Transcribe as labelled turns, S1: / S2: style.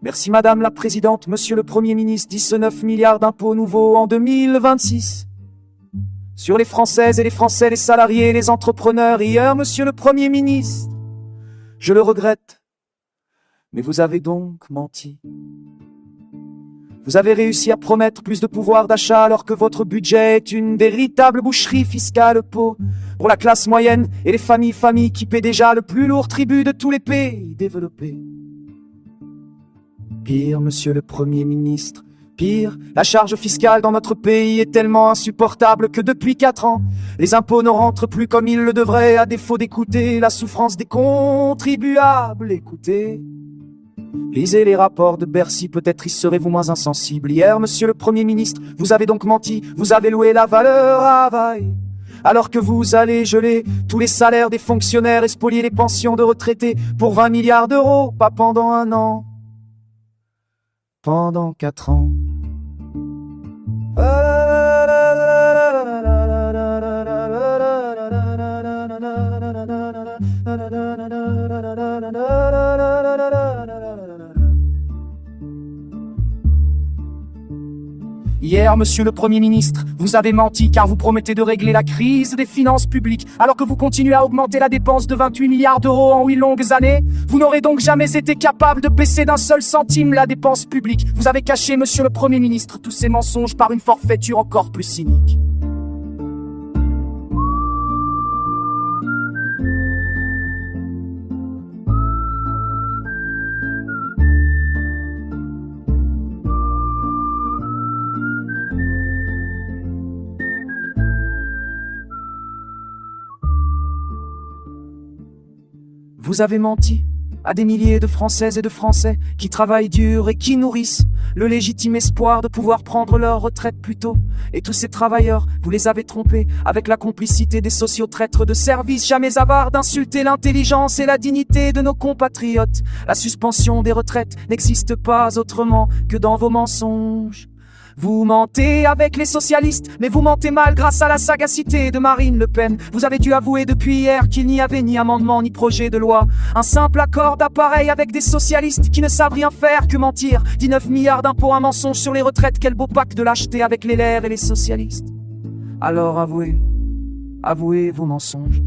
S1: Merci Madame la Présidente, Monsieur le Premier ministre, 19 milliards d'impôts nouveaux en 2026. Sur les Françaises et les Français, les salariés, les entrepreneurs, hier, Monsieur le Premier ministre. Je le regrette, mais vous avez donc menti. Vous avez réussi à promettre plus de pouvoir d'achat alors que votre budget est une véritable boucherie fiscale pour la classe moyenne et les familles qui paient déjà le plus lourd tribut de tous les pays développés. Pire, Monsieur le Premier ministre, pire, la charge fiscale dans notre pays est tellement insupportable que depuis 4 ans, les impôts ne rentrent plus comme ils le devraient, à défaut d'écouter la souffrance des contribuables. Écoutez, lisez les rapports de Bercy, peut-être y serez-vous moins insensible. Hier, Monsieur le Premier ministre, vous avez donc menti, vous avez loué la valeur travail. Alors que vous allez geler tous les salaires des fonctionnaires et spolier les pensions de retraités pour 20 milliards d'euros, pas pendant 1 an. Pendant 4 ans. Hier, Monsieur le Premier ministre, vous avez menti car vous promettez de régler la crise des finances publiques, alors que vous continuez à augmenter la dépense de 28 milliards d'euros en 8 longues années. Vous n'aurez donc jamais été capable de baisser d'un seul centime la dépense publique. Vous avez caché, Monsieur le Premier ministre, tous ces mensonges par une forfaiture encore plus cynique. Vous avez menti à des milliers de Françaises et de Français qui travaillent dur et qui nourrissent le légitime espoir de pouvoir prendre leur retraite plus tôt. Et tous ces travailleurs, vous les avez trompés avec la complicité des sociotraîtres de service, jamais avares d'insulter l'intelligence et la dignité de nos compatriotes. La suspension des retraites n'existe pas autrement que dans vos mensonges. Vous mentez avec les socialistes, mais vous mentez mal grâce à la sagacité de Marine Le Pen. Vous avez dû avouer depuis hier qu'il n'y avait ni amendement ni projet de loi. Un simple accord d'appareil avec des socialistes qui ne savent rien faire que mentir. 19 milliards d'impôts, un mensonge sur les retraites, quel beau pacte de lâcheté avec les LR et les socialistes. Alors avouez vos mensonges.